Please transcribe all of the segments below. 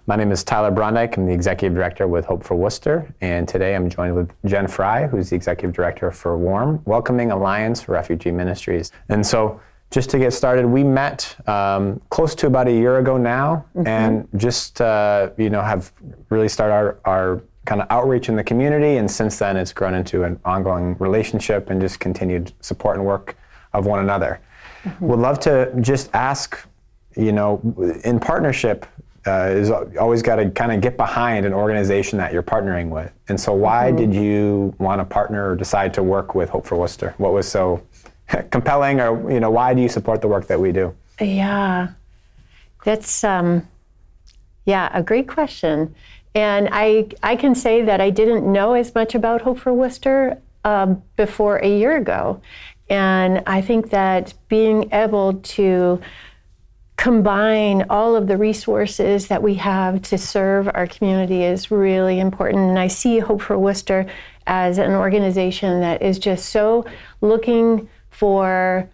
My name is Tyler Brondyk. I'm the Executive Director with Hope for Worcester, and today I'm joined with Jen Frye, who's the Executive Director for WARM, Welcoming Alliance Refugee Ministries. And so, just to get started, we met close to about a year ago now, and just have really started our kind of outreach in the community, and since then it's grown into an ongoing relationship and just continued support and work of one another. Would love to just ask, in partnership, is always got to kind of get behind an organization that you're partnering with. And so why did you want to partner or decide to work with Hope for Worcester? What was so compelling, or why do you support the work that we do? Yeah, that's a great question. And I can say that I didn't know as much about Hope for Worcester before a year ago. And I think that being able to combine all of the resources that we have to serve our community is really important. And I see Hope for Worcester as an organization that is just so looking for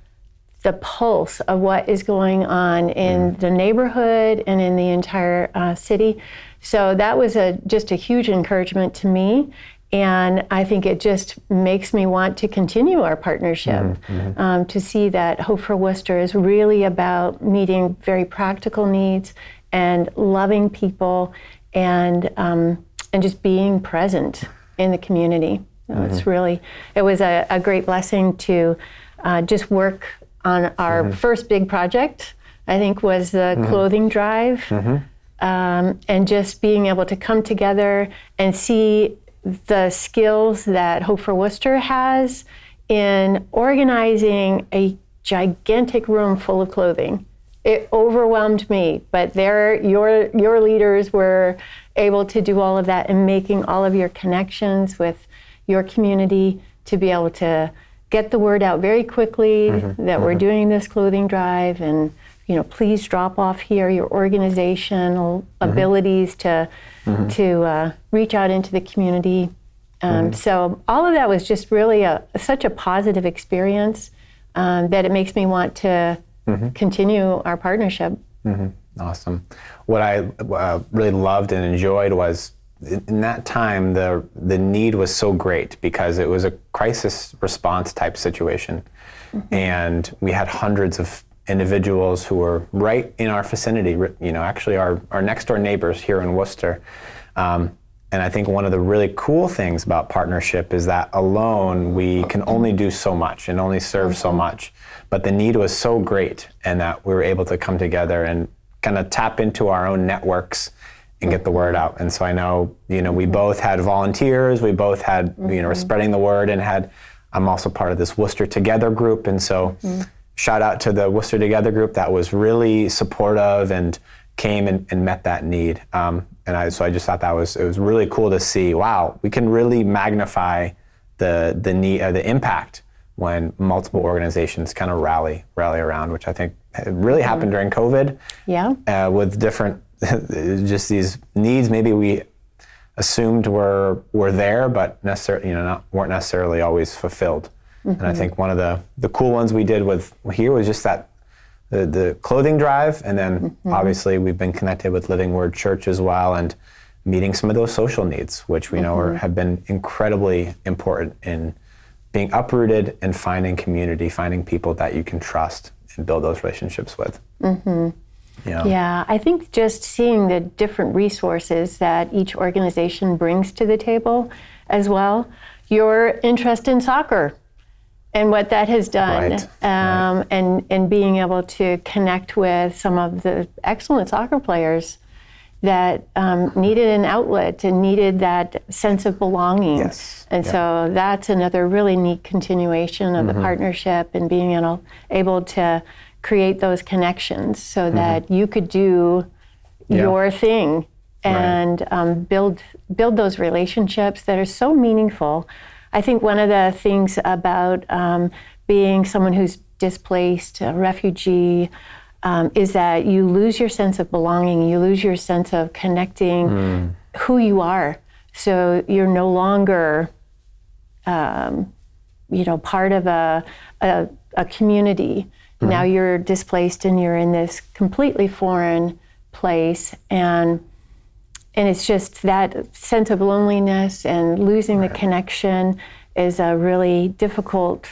the pulse of what is going on in the neighborhood and in the entire city. So that was just a huge encouragement to me. And I think it just makes me want to continue our partnership, to see that Hope for Worcester is really about meeting very practical needs and loving people and just being present in the community. It was a great blessing to just work on our first big project, I think was the clothing drive, and just being able to come together and see the skills that Hope for Worcester has in organizing a gigantic room full of clothing. It overwhelmed me, but your leaders were able to do all of that and making all of your connections with your community to be able to get the word out very quickly that we're doing this clothing drive, and please drop off here your organizational abilities to reach out into the community. So all of that was just really such a positive experience that it makes me want to continue our partnership. Awesome. What I really loved and enjoyed was in that time the need was so great because it was a crisis response type situation, and we had hundreds of individuals who were right in our vicinity, actually our next door neighbors here in Worcester. And I think one of the really cool things about partnership is that alone we can only do so much and only serve so much, but the need was so great, and that we were able to come together and kind of tap into our own networks and get the word out. And so I know, we both had volunteers, we both had, were spreading the word, and I'm also part of this Worcester Together group, and so shout out to the Worcester Together group that was really supportive and came and met that need. So I just thought it was really cool to see, wow, we can really magnify the need, the impact when multiple organizations kind of rally around, which I think really happened during COVID. Yeah. With different, just these needs maybe we assumed were there, but weren't necessarily always fulfilled. And I think one of the cool ones we did with here was just that the clothing drive, and then obviously we've been connected with Living Word Church as well, and meeting some of those social needs, which we know have been incredibly important in being uprooted and finding community, finding people that you can trust and build those relationships with. Yeah, I think just seeing the different resources that each organization brings to the table as well. Your interest in soccer and what that has done, and being able to connect with some of the excellent soccer players that needed an outlet and needed that sense of belonging. And so that's another really neat continuation of the partnership, and being able to create those connections so that you could do your thing and build those relationships that are so meaningful. I think one of the things about being someone who's displaced, a refugee, is that you lose your sense of belonging, you lose your sense of connecting who you are. So you're no longer, part of a community. Now you're displaced and you're in this completely foreign place, and and it's just that sense of loneliness and losing the connection is a really difficult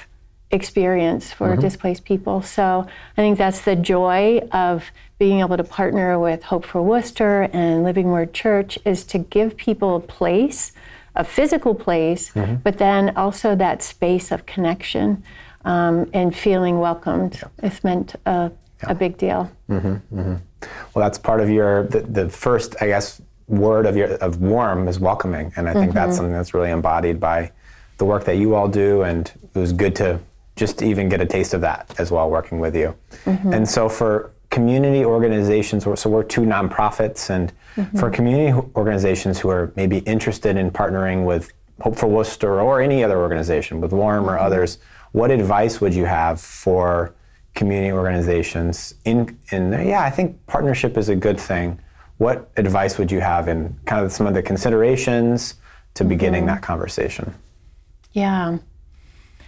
experience for displaced people. So I think that's the joy of being able to partner with Hope for Worcester and Living Word Church, is to give people a place, a physical place, but then also that space of connection and feeling welcomed. It's meant a big deal. Well, that's part of the first, I guess, word of warm is welcoming, and I think that's something that's really embodied by the work that you all do, and it was good to just even get a taste of that as well, working with you. And so for community organizations, so we're two nonprofits, and for community organizations who are maybe interested in partnering with Hope for Worcester or any other organization, with WARM or others, what advice would you have for community organizations? I think partnership is a good thing. What advice would you have in kind of some of the considerations to beginning that conversation? Yeah.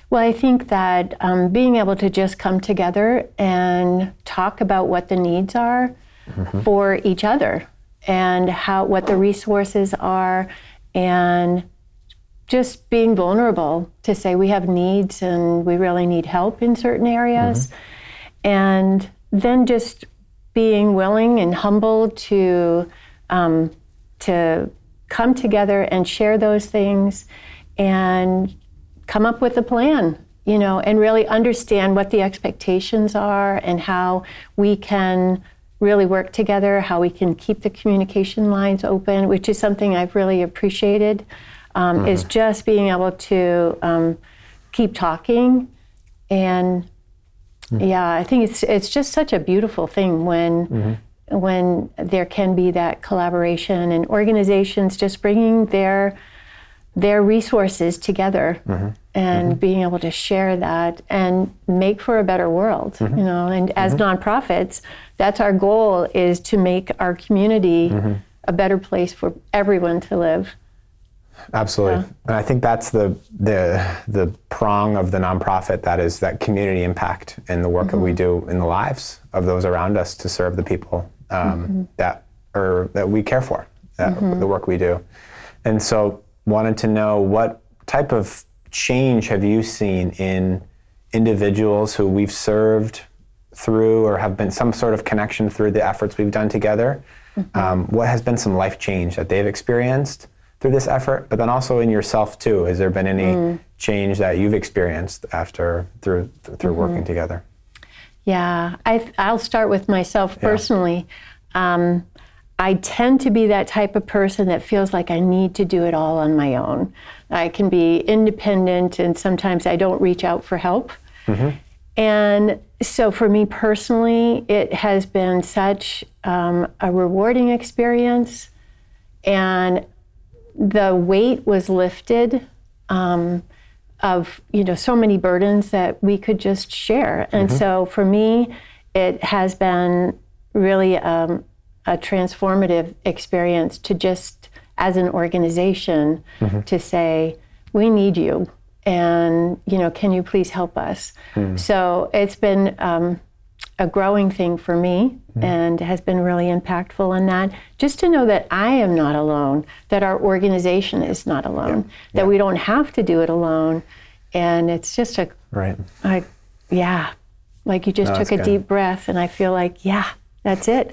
Well, I think that being able to just come together and talk about what the needs are for each other, and what the resources are, and just being vulnerable to say we have needs and we really need help in certain areas, and then just being willing and humble to come together and share those things and come up with a plan, and really understand what the expectations are and how we can really work together, how we can keep the communication lines open, which is something I've really appreciated, is just being able to keep talking. And I think it's just such a beautiful thing when there can be that collaboration and organizations just bringing their resources together and being able to share that and make for a better world, and as nonprofits, that's our goal, is to make our community a better place for everyone to live. Absolutely. And I think that's the prong of the nonprofit, that is that community impact in the work that we do in the lives of those around us to serve the people that we care for, the work we do. And so wanted to know, what type of change have you seen in individuals who we've served through or have been some sort of connection through the efforts we've done together? What has been some life change that they've experienced through this effort, but then also in yourself too? Has there been any change that you've experienced through working together? Yeah, I'll start with myself personally. I tend to be that type of person that feels like I need to do it all on my own. I can be independent, and sometimes I don't reach out for help. And so for me personally, it has been such a rewarding experience, and the weight was lifted of so many burdens that we could just share. And so for me, it has been really a transformative experience to just, as an organization, to say, we need you, and can you please help us? So it's been a growing thing for me, and has been really impactful in that. Just to know that I am not alone, that our organization is not alone, that we don't have to do it alone. And it's just like you just took a deep breath, and I feel like, that's it.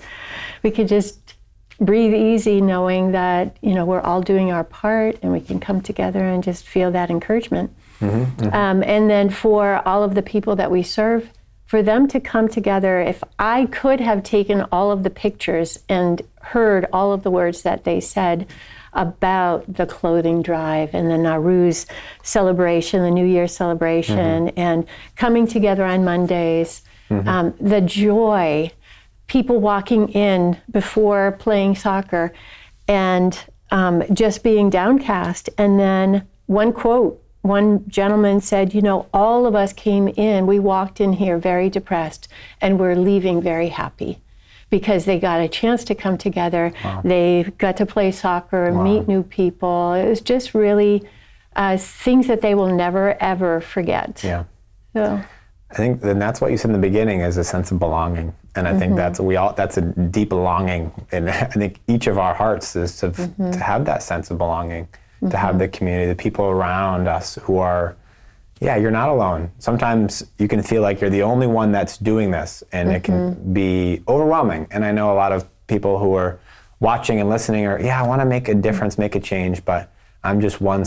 We could just breathe easy knowing that, we're all doing our part, and we can come together and just feel that encouragement. And then for all of the people that we serve, for them to come together, if I could have taken all of the pictures and heard all of the words that they said about the clothing drive and the Nowruz celebration, the New Year celebration, and coming together on Mondays, the joy, people walking in before playing soccer and just being downcast. And then one gentleman said, all of us came in, we walked in here very depressed, and we're leaving very happy because they got a chance to come together. Wow. They got to play soccer and meet new people. It was just really things that they will never, ever forget. Yeah. So. I think that's what you said in the beginning, is a sense of belonging. And I think that's a deep longing, and I think each of our hearts is to have that sense of belonging, to have the community, the people around us who are, you're not alone. Sometimes you can feel like you're the only one that's doing this, and it can be overwhelming. And I know a lot of people who are watching and listening are, I want to make a difference, make a change, but I'm just one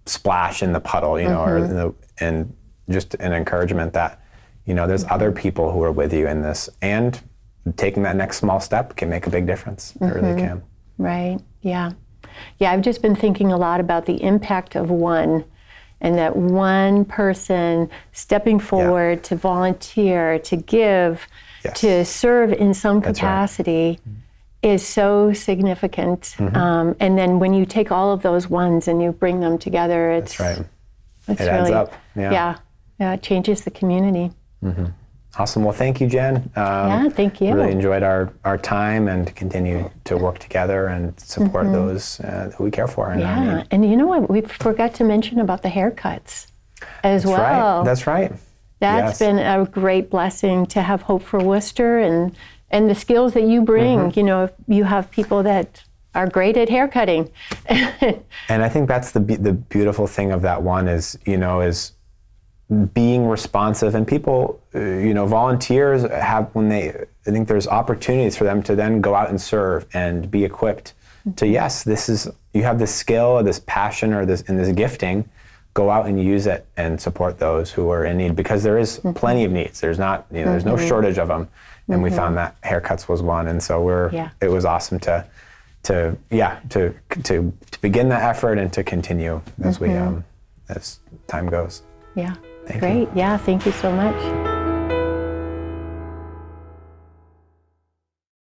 splash in the puddle, and just an encouragement that, there's other people who are with you in this, and taking that next small step can make a big difference. It really can. Right, yeah. Yeah, I've just been thinking a lot about the impact of one, and that one person stepping forward to volunteer, to give, to serve in some capacity is so significant. And then when you take all of those ones and you bring them together, it's it really, adds up. Yeah, it changes the community. Awesome. Well, thank you, Jen. Thank you. Really enjoyed our time, and continue to work together and support those who we care for. And you know what? We forgot to mention about the haircuts as well. That's right. That's been a great blessing to have Hope for Worcester, and the skills that you bring. You have people that are great at haircutting. And I think that's the beautiful thing of that one is being responsive, and people, volunteers have, I think there's opportunities for them to then go out and serve and be equipped to, you have this skill or this passion or this gifting, go out and use it and support those who are in need, because there is plenty of needs. There's not, there's no shortage of them. And we found that haircuts was one. And so it was awesome to begin that effort and to continue as as time goes. Yeah. Thank Great. you. Yeah, thank you so much.